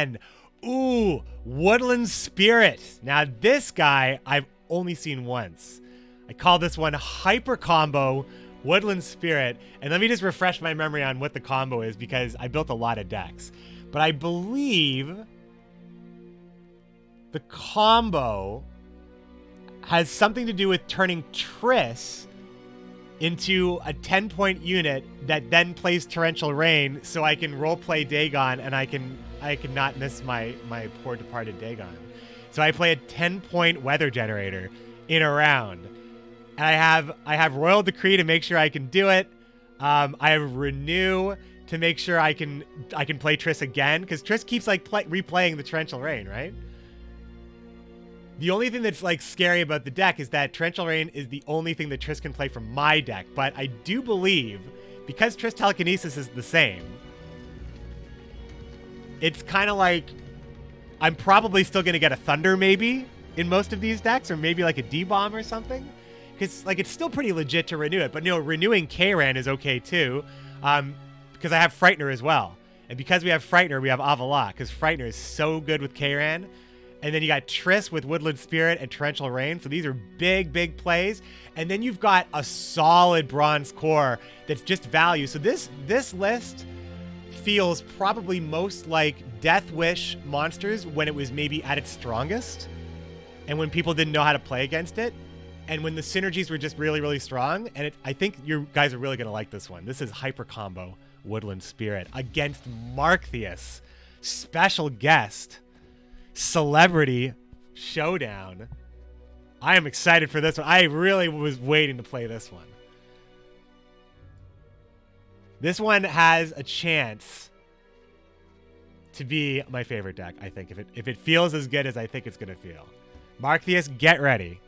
10. Ooh, Woodland Spirit. Now this guy I've only seen once. I call this one Hyper Combo Woodland Spirit. And let me just refresh my memory on what the combo is because I built a lot of decks. But I believe the combo has something to do with turning Triss into a 10-point unit that then plays Torrential Rain so I can roleplay Dagon and I can not miss my poor departed Dagon. So I play a 10-point weather generator in a round. And I have Royal Decree to make sure I can do it. I have Renew to make sure I can play Triss again, because Triss keeps like replaying the Torrential Rain, right? The only thing that's like scary about the deck is that Torrential Rain is the only thing that Triss can play from my deck. But I do believe, because Triss Telekinesis is the same, it's kind of like I'm probably still going to get a Thunder maybe in most of these decks, or maybe like a D-Bomb or something. Because like it's still pretty legit to renew it. But renewing Kayran is okay too, because I have Frightener as well. And because we have Frightener, we have Avala, because Frightener is so good with Kayran. And then you got Triss with Woodland Spirit and Torrential Rain. So these are big, big plays. And then you've got a solid Bronze Core that's just value. So this list feels probably most like Death Wish monsters when it was maybe at its strongest. And when people didn't know how to play against it. And when the synergies were just really, really strong. And I think you guys are really going to like this one. This is Hyper Combo Woodland Spirit against Marktheus. Special guest. Celebrity Showdown. I am excited for this one. I really was waiting to play this one. This one has a chance to be my favorite deck, I think, if it feels as good as I think it's going to feel. Marktheus, get ready.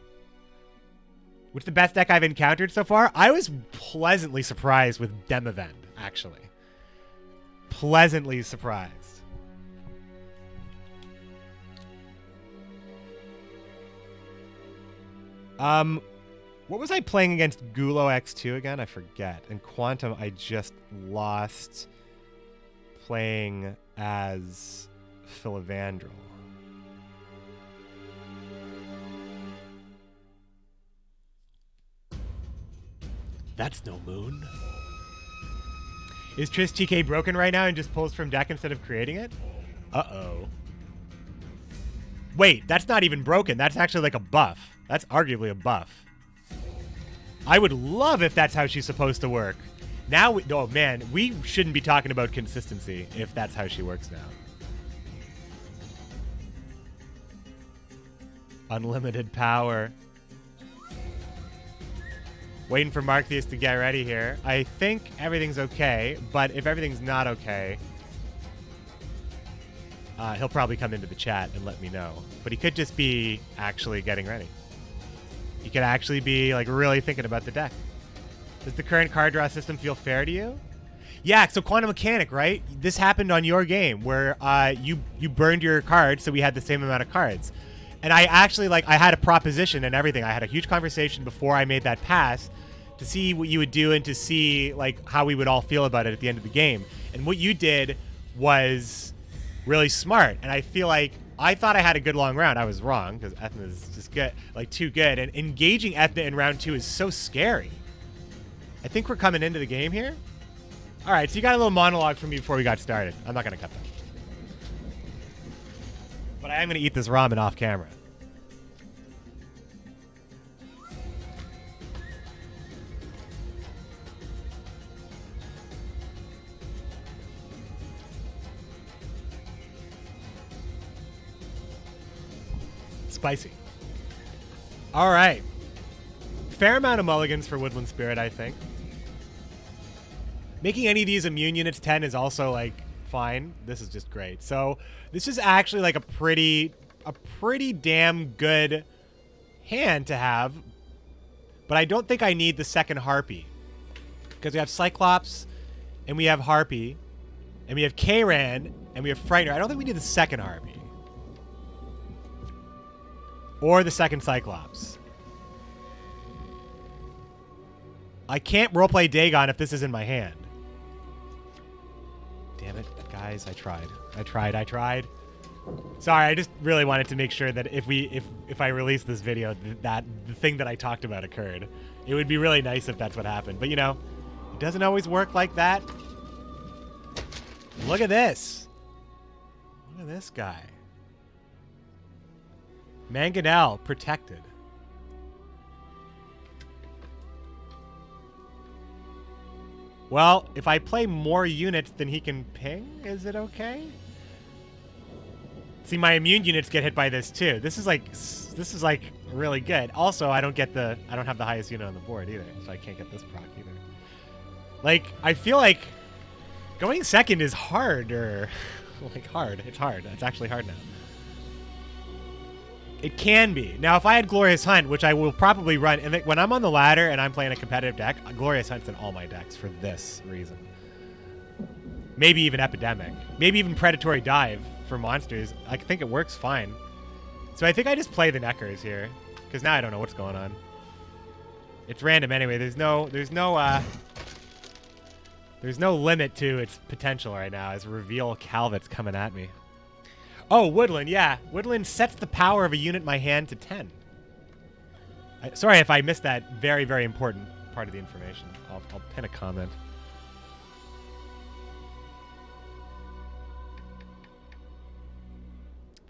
What's the best deck I've encountered so far? I was pleasantly surprised with Demavend, actually. Pleasantly surprised. What was I playing against Gulo X2 again? I forget. And Quantum, I just lost playing as Philavandrel. That's no moon. Is Triss TK broken right now and just pulls from deck instead of creating it? Uh-oh. Wait, that's not even broken. That's actually like a buff. That's arguably a buff. I would love if that's how she's supposed to work. Now, oh man, we shouldn't be talking about consistency if that's how she works now. Unlimited power. Waiting for Marktheus to get ready here. I think everything's okay, but if everything's not okay, he'll probably come into the chat and let me know. But he could just be actually getting ready. He could actually be like really thinking about the deck. Does the current card draw system feel fair to you? Yeah, so Quantum Mechanic, right? This happened on your game where you burned your cards, so we had the same amount of cards. And I actually, like, I had a proposition and everything. I had a huge conversation before I made that pass to see what you would do and to see, like, how we would all feel about it at the end of the game. And what you did was really smart. And I feel like I thought I had a good long round. I was wrong because Ethna is just good, like, too good. And engaging Ethna in round 2 is so scary. I think we're coming into the game here. All right, so you got a little monologue from me before we got started. I'm not going to cut that. But I am going to eat this ramen off camera. Spicy. All right. Fair amount of mulligans for Woodland Spirit, I think. Making any of these immune units 10 is also, like, fine. This is just great. So this is actually, like, a pretty damn good hand to have. But I don't think I need the second Harpy. Because we have Cyclops, and we have Harpy, and we have Kayran, and we have Frightener. I don't think we need the second Harpy. Or the second Cyclops. I can't roleplay Dagon if this is in my hand. Damn it, guys, I tried. Sorry, I just really wanted to make sure that if I release this video, that the thing that I talked about occurred. It would be really nice if that's what happened. But, you know, it doesn't always work like that. Look at this. Look at this guy. Mangonel protected. Well, if I play more units than he can ping, is it okay? See, my immune units get hit by this too. This is like really good. Also, I don't have the highest unit on the board either, so I can't get this proc either. Like, I feel like going second is harder. Like hard. It's hard. It's actually hard now. It can be. Now, if I had Glorious Hunt, which I will probably run, and when I'm on the ladder and I'm playing a competitive deck, Glorious Hunt's in all my decks for this reason. Maybe even Epidemic. Maybe even Predatory Dive for monsters. I think it works fine. So I think I just play the Neckers here, because now I don't know what's going on. It's random anyway. There's no limit to its potential right now as Reveal Calvet's coming at me. Oh, Woodland, yeah. Woodland sets the power of a unit in my hand to 10. Sorry if I missed that very, very important part of the information. I'll pin a comment.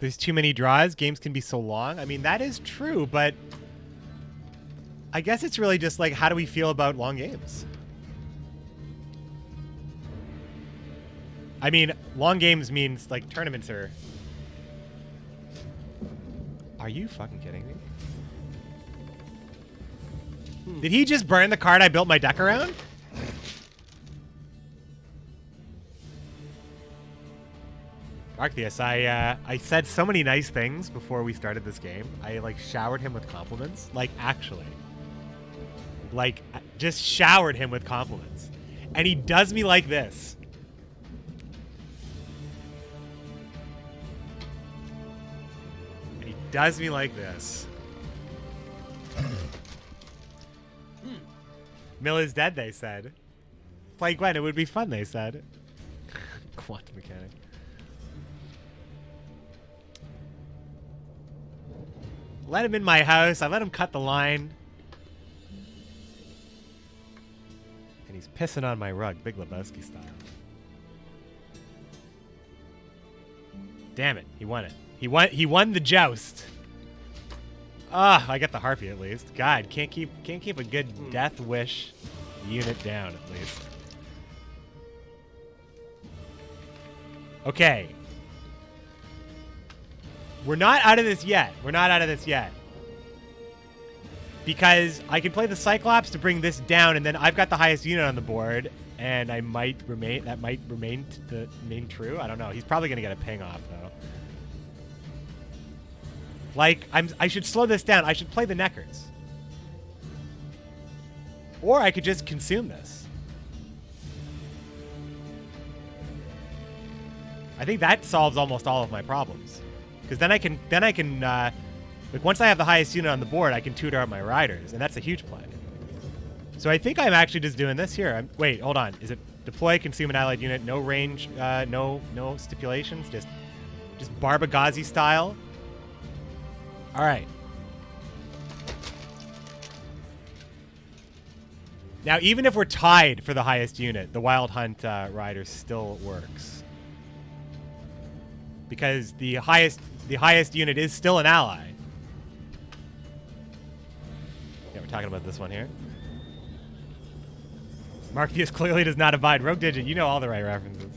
There's too many draws. Games can be so long. I mean, that is true, but I guess it's really just like, how do we feel about long games? I mean, long games means like tournaments are... Are you fucking kidding me? Did he just burn the card I built my deck around? Arceus, I said so many nice things before we started this game. I like showered him with compliments. Like actually. Like just showered him with compliments. And he does me like this. And he does me like this. Mill is dead, they said. Play Gwent, it would be fun, they said. Quantum mechanic. Let him in my house. I let him cut the line. And he's pissing on my rug, Big Lebowski style. Damn it, he won it. He won the joust. Ah, I got the harpy at least. God, can't keep a good death wish unit down at least. Okay. We're not out of this yet. We're not out of this yet. Because I can play the Cyclops to bring this down, and then I've got the highest unit on the board, and that might remain true. I don't know. He's probably gonna get a ping off though. Like, I should slow this down. I should play the Neckers. Or I could just consume this. I think that solves almost all of my problems. Because then I can, like once I have the highest unit on the board, I can tutor out my riders, and that's a huge play. So I think I'm actually just doing this here. Wait, hold on. Is it deploy, consume an allied unit, no range, no stipulations, just Barbagazi style? All right. Now, even if we're tied for the highest unit, the Wild Hunt rider still works. Because the highest unit is still an ally. Yeah, we're talking about this one here. Marcius clearly does not abide. Rogue Digit, you know all the right references.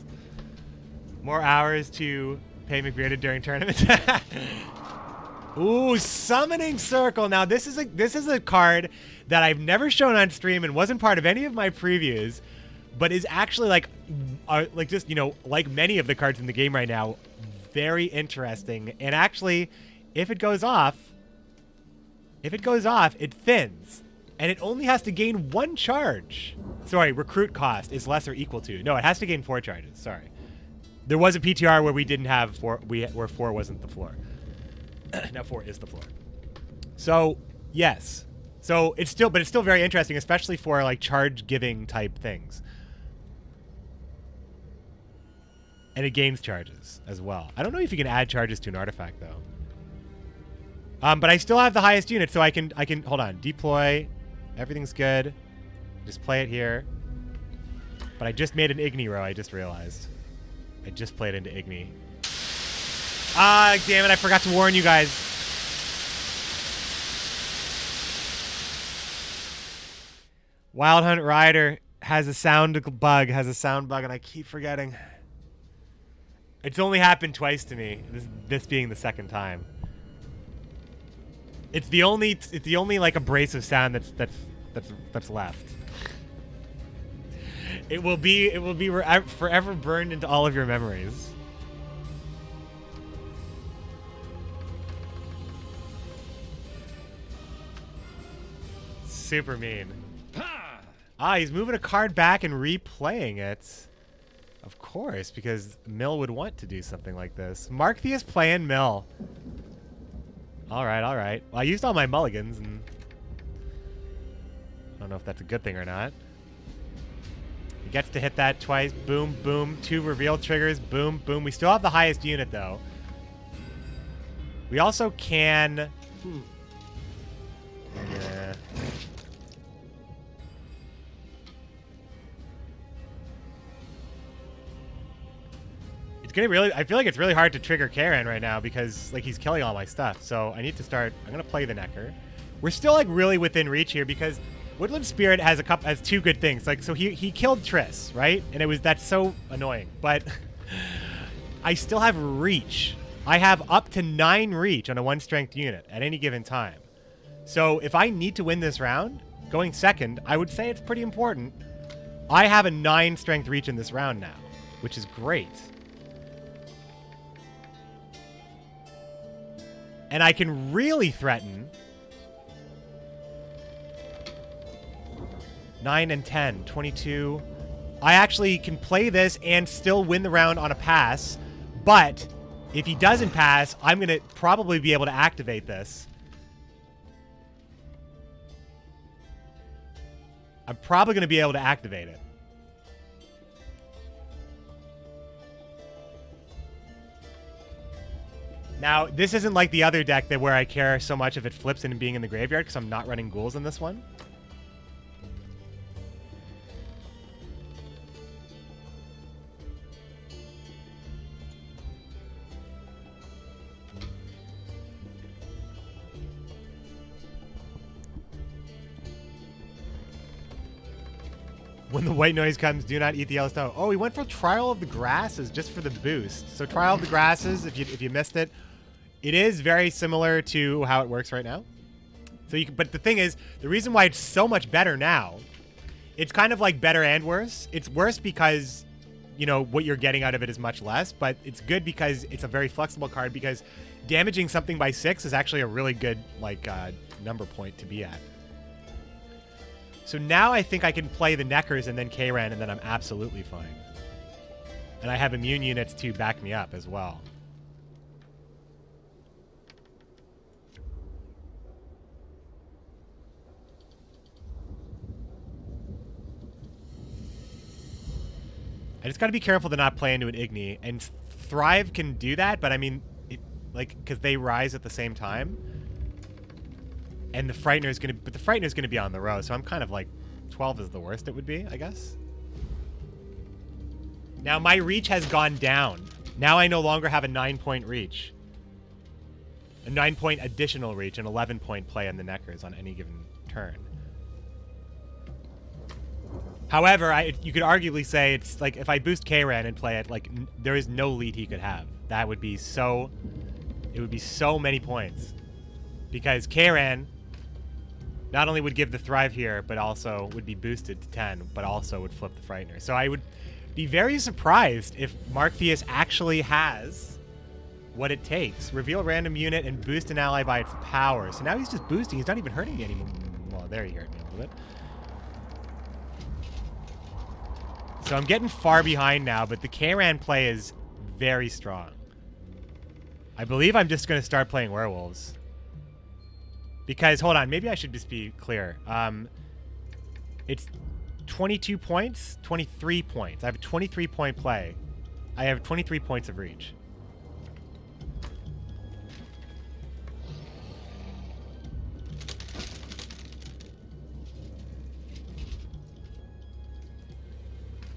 More hours to pay McBearded during tournaments. Ooh, Summoning Circle. Now this is a card that I've never shown on stream and wasn't part of any of my previews, but is actually like just, you know, like many of the cards in the game right now, very interesting. And actually, if it goes off, it thins. And it only has to gain 1 charge. Sorry, recruit cost is less or equal to. No, it has to gain 4 charges. Sorry. There was a PTR where we didn't have 4, where 4 wasn't the floor. Now 4 is the floor. So, yes. So it's still very interesting, especially for like charge giving type things. And it gains charges as well. I don't know if you can add charges to an artifact, though. But I still have the highest unit, so I can, hold on, deploy. Everything's good. Just play it here. But I just made an Igni row, I just realized. I just played into Igni. Ah, damn it, I forgot to warn you guys. Wild Hunt Rider has a sound bug, and I keep forgetting. It's only happened twice to me, this being the second time. It's the only like abrasive sound that's left. It will be forever burned into all of your memories. Super mean. Ah, he's moving a card back and replaying it. Of course, because Mill would want to do something like this. Markthius playing Mill. All right, all right. Well, I used all my mulligans, and I don't know if that's a good thing or not. He gets to hit that twice. Boom, boom. 2 reveal triggers. Boom, boom. We still have the highest unit, though. We also can... Yeah. It's gonna really... I feel like it's really hard to trigger Karen right now because, like, he's killing all my stuff. So I need to start... I'm gonna play the Necker. We're still, like, really within reach here because Woodland Spirit has has 2 good things. Like, so he killed Triss, right? And that's so annoying. But I still have reach. I have up to 9 reach on a 1-strength unit at any given time. So if I need to win this round, going second, I would say it's pretty important. I have a 9-strength reach in this round now, which is great. And I can really threaten 9 and 10, 22. I actually can play this and still win the round on a pass. But if he doesn't pass, I'm going to probably be able to activate this. I'm probably going to be able to activate it. Now, this isn't like the other deck where I care so much if it flips into being in the graveyard because I'm not running ghouls in this one. When the white noise comes, do not eat the Yellowstone. Oh, we went for Trial of the Grasses just for the boost. So Trial of the Grasses, if you missed it, it is very similar to how it works right now. So you can, but the thing is, the reason why it's so much better now, it's kind of like better and worse. It's worse because, you know, what you're getting out of it is much less, but it's good because it's a very flexible card because damaging something by 6 is actually a really good, like, number point to be at. So now I think I can play the Neckers and then Karen, and then I'm absolutely fine. And I have immune units to back me up as well. I just got to be careful to not play into an Igni. And Thrive can do that, but I mean, because they rise at the same time. And the Frightener's gonna be on the row, so I'm kind of like 12 is the worst it would be, I guess. Now my reach has gone down. Now I no longer have a 9-point reach. A 9-point additional reach, an 11-point play on the Neckers on any given turn. However, you could arguably say it's like if I boost Karen and play it, like there is no lead he could have. That would be so... It would be so many points. Because Karen not only would give the Thrive here, but also would be boosted to 10, but also would flip the Frightener. So I would be very surprised if Markthius actually has what it takes. Reveal a random unit and boost an ally by its power. So now he's just boosting. He's not even hurting me anymore. Well, there he hurt me a little bit. So I'm getting far behind now, but the Karen play is very strong. I believe I'm just going to start playing werewolves. Because, hold on, maybe I should just be clear. It's 22 points, 23 points. I have a 23-point play. I have 23 points of reach.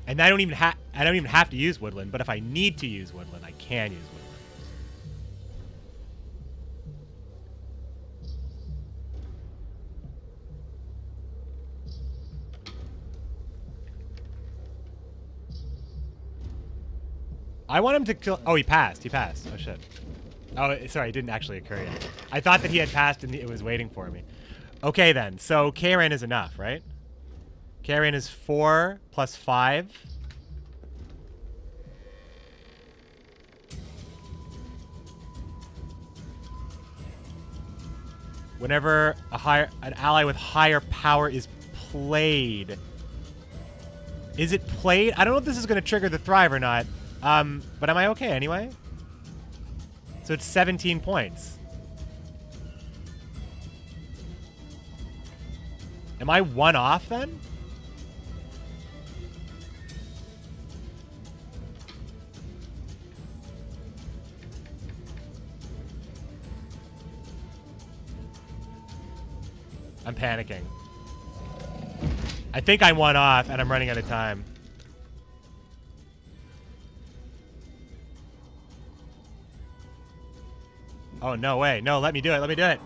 And I don't even have to use woodland, but if I need to use woodland, I can use woodland. I want him to kill. Oh, he passed. He passed. Oh shit. Oh, sorry, it didn't actually occur yet. I thought that he had passed and it was waiting for me. Okay then. So Karen is enough, right? Karen is 4 plus 5. Whenever an ally with higher power is played. Is it played? I don't know if this is going to trigger the thrive or not. But am I okay anyway? So it's 17 points. Am I one off then? I'm panicking. I think I'm one off and I'm running out of time. Oh, no way. No, let me do it. Let me do it.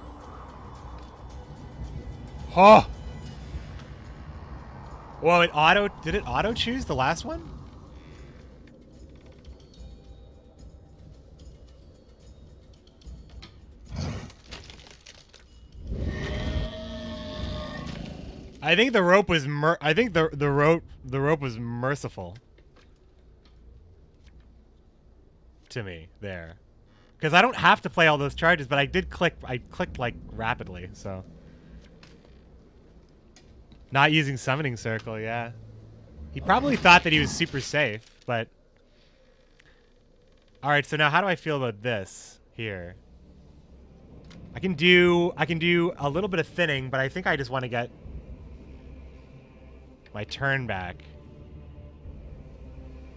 Oh! Whoa, did it auto choose the last one? I think the rope was the rope was merciful to me there. Because I don't have to play all those charges, but I clicked like rapidly, so. Not using Summoning Circle, yeah. He probably thought that he was super safe, but. Alright, so now how do I feel about this here? I can do a little bit of thinning, but I think I just want to get my turn back.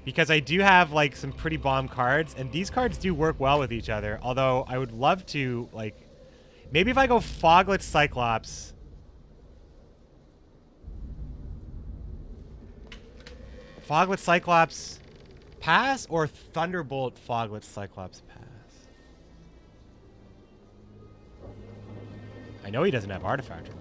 Because I do have, like, some pretty bomb cards, and these cards do work well with each other. Although, I would love to, like... Maybe if I go Foglet Cyclops... Foglet Cyclops pass, or Thunderbolt Foglet Cyclops pass? I know he doesn't have Artifact removal.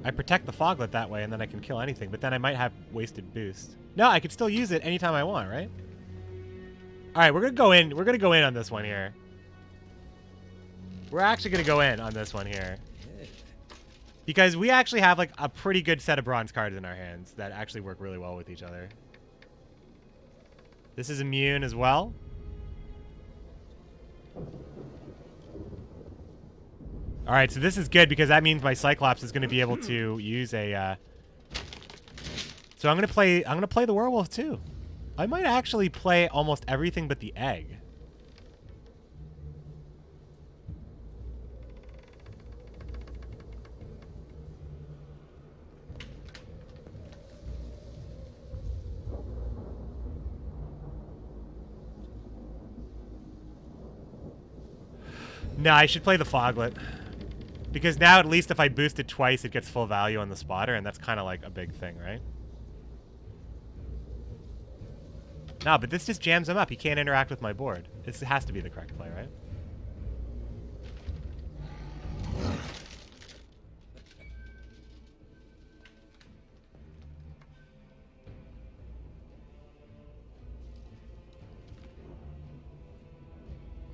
I protect the Foglet that way, and then I can kill anything. But then I might have wasted boost. No, I could still use it anytime I want, right? All right, we're gonna go in. We're gonna go in on this one here. We're actually gonna go in on this one here, because we actually have like a pretty good set of bronze cards in our hands that actually work really well with each other. This is immune as well. All right, so this is good because that means my Cyclops is going to be able to use a. So I'm going to play the werewolf too. I might actually play almost everything but the egg. No, I should play the Foglet. Because now, at least if I boost it twice, it gets full value on the spotter, and that's kind of like a big thing, right? No, but this just jams him up. He can't interact with my board. This has to be the correct play, right?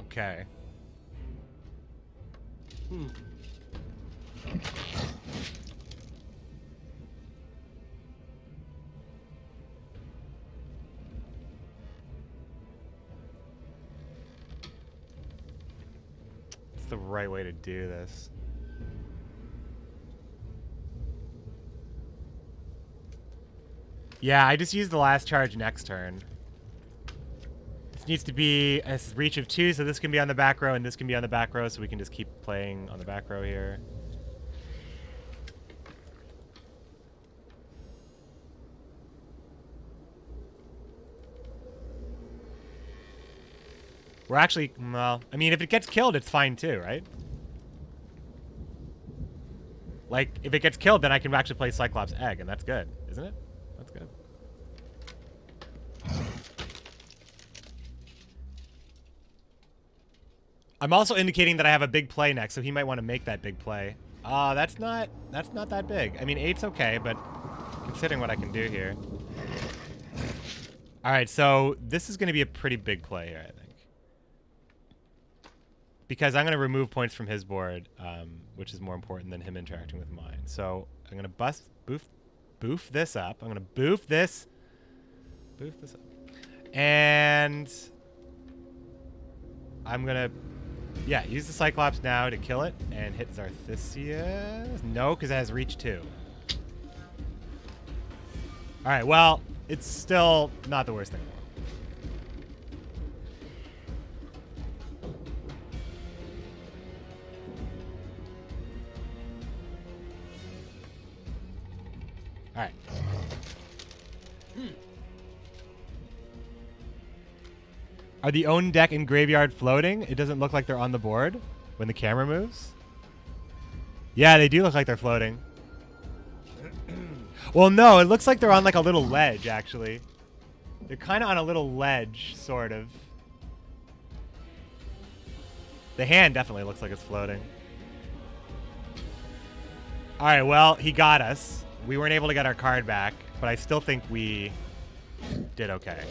Okay. It's the right way to do this. Yeah, I just used the last charge next turn. This needs to be a reach of 2, so this can be on the back row and this can be on the back row, so we can just keep playing on the back row here. We're actually, well, I mean, if it gets killed, it's fine too, right? Like, if it gets killed, then I can actually play Cyclops Egg, and that's good, isn't it? That's good. I'm also indicating that I have a big play next, so he might want to make that big play. That's not that big. I mean, 8's okay, but considering what I can do here. All right, so this is going to be a pretty big play here, I think. Because I'm going to remove points from his board, which is more important than him interacting with mine. So I'm going to boof this up. I'm going to boof this up. And I'm going to, yeah, use the Cyclops now to kill it and hit Zarthisius. No, because it has reach 2. All right, well, it's still not the worst thing in the world. All right. Are the own deck and graveyard floating? It doesn't look like they're on the board when the camera moves. Yeah, they do look like they're floating. Well, no, it looks like they're on like a little ledge, actually. They're kind of on a little ledge, sort of. The hand definitely looks like it's floating. All right, well, he got us. We weren't able to get our card back, but I still think we did okay.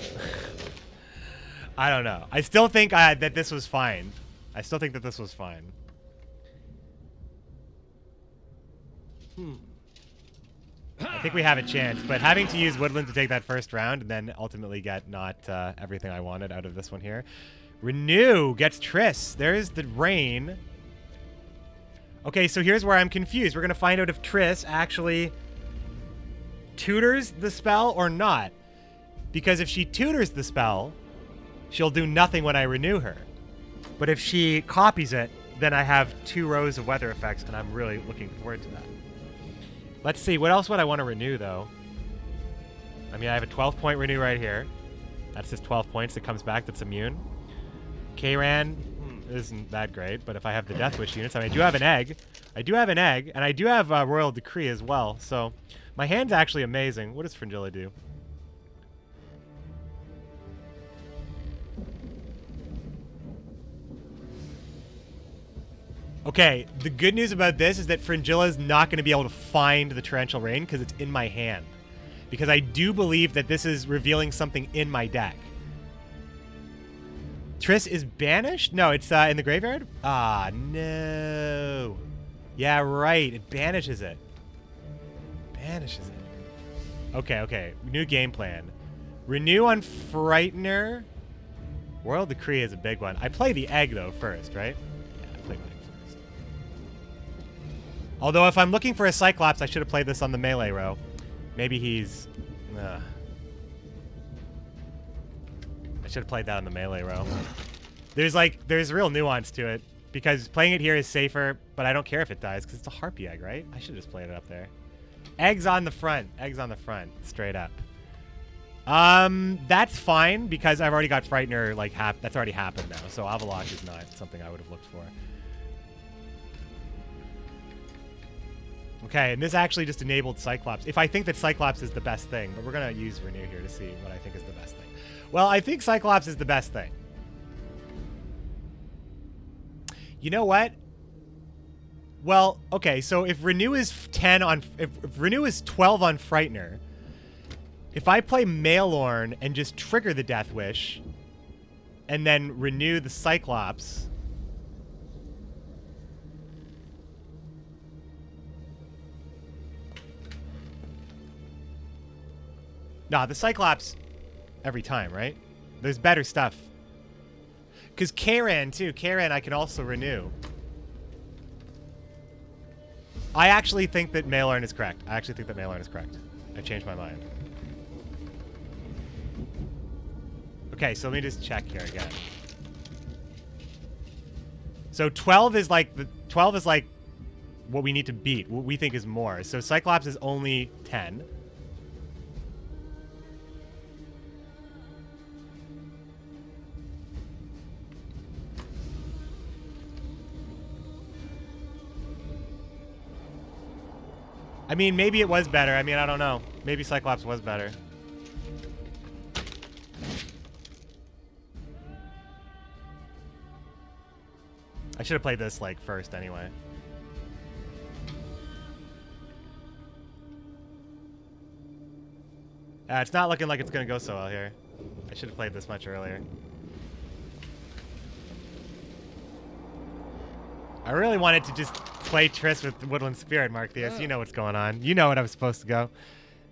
I don't know. I still think that this was fine. I still think that this was fine. I think we have a chance, but having to use Woodland to take that first round and then ultimately get not everything I wanted out of this one here. Renew gets Triss. There's the rain. Okay, so here's where I'm confused. We're going to find out if Triss actually tutors the spell or not. Because if she tutors the spell, she'll do nothing when I renew her. But if she copies it, then I have 2 rows of weather effects, and I'm really looking forward to that. Let's see. What else would I want to renew, though? I mean, I have a 12-point renew right here. That's just 12 points that comes back that's immune. Kayran isn't that great, but if I have the Death Wish units, I mean, I do have an egg. I do have an egg, and I do have Royal Decree as well. So my hand's actually amazing. What does Fringilla do? Okay, the good news about this is that Fringilla is not going to be able to find the Torrential Rain because it's in my hand. Because I do believe that this is revealing something in my deck. Triss is banished? No, it's in the graveyard? Ah, no. Yeah, right. It banishes it. Banishes it. Okay, okay. New game plan. Renew on Frightener. Royal Decree is a big one. I play the egg, though, first, right? Yeah, I play the egg first. Although, if I'm looking for a Cyclops, I should have played this on the melee row. Maybe he's... I should have played that on the melee row. There's real nuance to it. Because playing it here is safer, but I don't care if it dies, because it's a Harpy egg, right? I should have just played it up there. Eggs on the front. Eggs on the front. Straight up. That's fine, because I've already got Frightener, like, that's already happened now. So Avalosh is not something I would have looked for. Okay, and this actually just enabled Cyclops. If I think that Cyclops is the best thing, but we're going to use Renew here to see what I think is the best thing. Well, I think Cyclops is the best thing. You know what? Well, okay, so if Renew is 10 on... If Renew is 12 on Frightener, if I play Maelorn and just trigger the Death Wish, and then renew the Cyclops... Nah, the Cyclops every time, right? There's better stuff. Because Kayran, too. Kayran I can also renew. I actually think that Maelorn is correct. I changed my mind. Okay, so let me just check here again. So 12 is like what we need to beat. What we think is more. So Cyclops is only 10. I mean, maybe it was better. I mean, I don't know. Maybe Cyclops was better. I should have played this, like, first anyway. It's not looking like it's going to go so well here. I should have played this much earlier. I really wanted to just play Triss with Woodland Spirit, Martheus. You know what's going on. You know what I was supposed to go.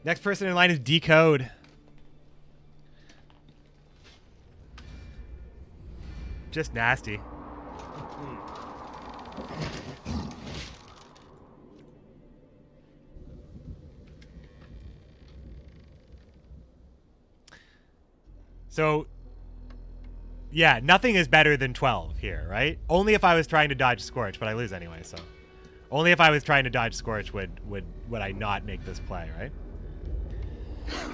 Next person in line is Decode. Just nasty. So, yeah, nothing is better than 12 here, right? Only if I was trying to dodge Scorch, but I lose anyway, so. Only if I was trying to dodge Scorch would I not make this play, right?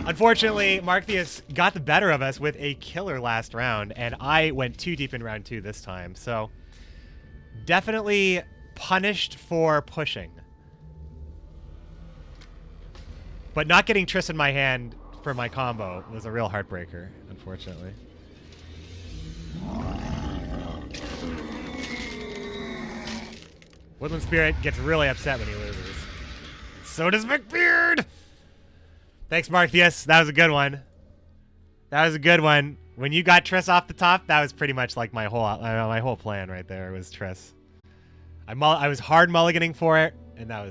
Unfortunately, Martheus got the better of us with a killer last round, and I went too deep in round 2 this time, so definitely punished for pushing. But not getting Triss in my hand for my combo was a real heartbreaker, unfortunately. Woodland Spirit gets really upset when he loses. So does McBeard! Thanks, Martheus. That was a good one. That was a good one. When you got Triss off the top, that was pretty much like my whole plan right there was Triss. I was hard mulliganing for it, and that